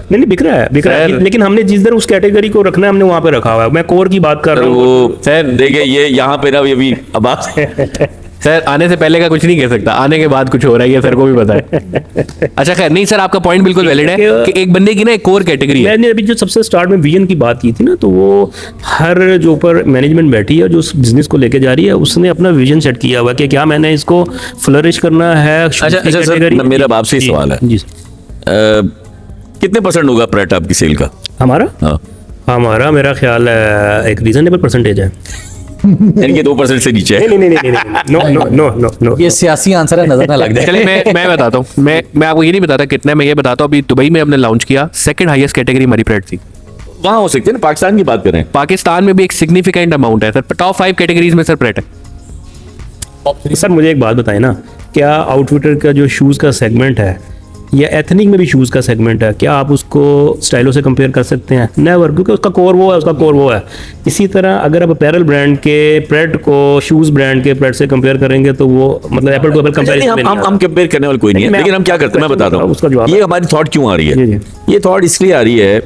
नहीं बिक रहा है लेकिन हमने जिस दिन उस कैटेगरी को रखना है हमने वहां पे रखा हुआ है। मैं कोर की बात कर रहा हूँ सर। देखिए ये यहाँ पे ना अभी अब आप सर आने से पहले का कुछ नहीं कह सकता, आने के बाद कुछ हो रहा है ये सर को भी पता है। अच्छा खैर नहीं सर, आपका पॉइंट बिल्कुल वैलिड है कि एक बंदे की ना एक कोर कैटेगरी है। मैंने अभी जो सबसे स्टार्ट में विजन की बात की थी ना, तो वो हर जो ऊपर मैनेजमेंट बैठी है जो उस बिजनेस को लेके जा रही है उसने अपना विजन सेट किया हुआ कि क्या मैंने इसको फ्लरिश करना है। अच्छा सर, मेरा आपसे सवाल है जी कितने % होगा प्रेट आपकी सेल का? हमारा मेरा ख्याल है एक रीजनेबल परसेंटेज है, यानी 2% से नीचे है। नहीं। ये सियासी आंसर है, नजर ना लग जाए। चलिए मैं बताता हूँ, मैं आपको ये नहीं बताता कितना, मैं ये बताता हूँ अभी दुबई में हमने लॉन्च किया, सेकंड हाईएस्ट कैटेगरी हमारी प्रेट थी। वहाँ हो सकते हैं ना, पाकिस्तान की बात करें, पाकिस्तान में भी एक सिग्निफिकेंट अमाउंट है सर, टॉप 5 कैटेगरीज में सर प्रेट है। सर मुझे एक बात बताएं ना, क्या आउटफिटर का जो शूज़ का सेगमेंट है या एथनिक में भी शूज़ का सेगमेंट है, क्या आप उसको स्टाइलो से कंपेयर कर सकते हैं? नेवर, क्योंकि उसका कोर वो है। इसी तरह अगर आप अपैरल ब्रांड के प्रेट को शूज़ ब्रांड के प्रेट से कंपेयर करेंगे तो वो मतलब एप्पल टू एप्पल कंपेरिजन हम कंपेयर करने वाला कोई नहीं है, लेकिन हम क्या करते हैं मैं बताता हूँ उसका जवाब। ये हमारी थॉट क्यों आ रही है? ये थॉट इसलिए आ रही है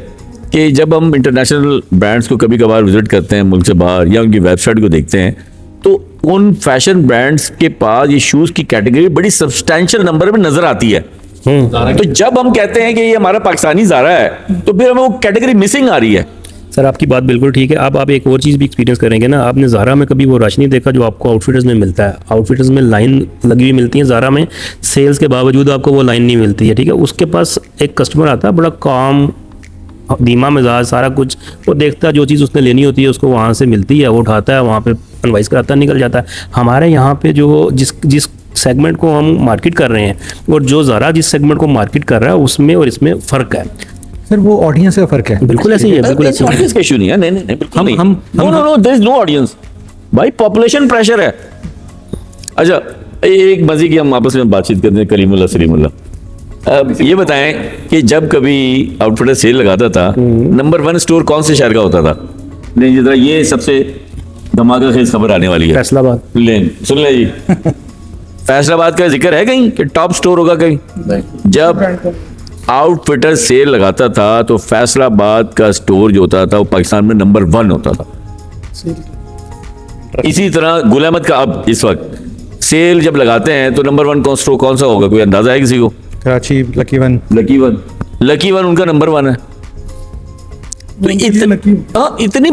कि जब हम इंटरनेशनल ब्रांड्स को कभी कभार विजिट करते हैं मुल्क से बाहर या उनकी वेबसाइट को देखते हैं, तो उन फैशन ब्रांड्स के पास ये शूज़ की कैटेगरी बड़ी सब्सटैंशियल नंबर में नजर आती है। तो जब हम कहते हैं कि ये हमारा पाकिस्तानी ज़ारा है तो फिर हमें वो कैटेगरी मिसिंग आ रही है। सर आपकी बात बिल्कुल ठीक है। अब आप एक और चीज़ भी एक्सपीरियंस करेंगे ना, आपने ज़ारा में कभी वो रश नहीं देखा जो आपको आउटफिटर्स में मिलता है। आउटफिटर्स में लाइन लगी हुई मिलती है, ज़ारा में सेल्स के बावजूद आपको वो लाइन नहीं मिलती है। ठीक है, उसके पास एक कस्टमर आता है बड़ा काम धीमा मिजाज, सारा कुछ वो देखता है, जो चीज़ उसने लेनी होती है उसको वहाँ से मिलती है, वो उठाता है, वहाँ पे अनवाइस कराता है, निकल जाता है। हमारे यहाँ पे जो जिस सेगमेंट को हम मार्केट कर रहे हैं और जो ज़ारा जिस सेगमेंट को मार्केट कर रहा है उसमें और इसमें फ़र्क है। सर वो ऑडियंस का फर्क है। बिल्कुल ऐसे ही है, बिल्कुल ऐसे ही है। ऑडियंस का इशू नहीं है, नहीं बिल्कुल नहीं। हम देयर इज नो ऑडियंस भाई, पॉपुलेशन प्रेशर है। अच्छा एक मजे की हम आपस में बातचीत करते हैं, करीमुल्लाह सलीमुल्लाह, अब ये बताएं कि जब कभी आउटफिटर सेल लगाता था नंबर 1 स्टोर कौन से शहर का होता था? नहीं जितना ये सबसे धमाका खेज खबर आने वाली है, फैसलाबाद। सुन ले जी फैसलाबाद का जिक्र है कहीं कि टॉप स्टोर होगा कहीं? जब आउटफिटर सेल लगाता था तो फैसलाबाद का स्टोर जो होता था वो पाकिस्तान में नंबर 1 होता था। इसी तरह गुल अहमद का अब इस वक्त सेल जब लगाते हैं तो नंबर 1 स्टोर कौन सा होगा? कोई अंदाजा है किसी को? कराची लकी वन उनका नंबर 1 है। तो इतनी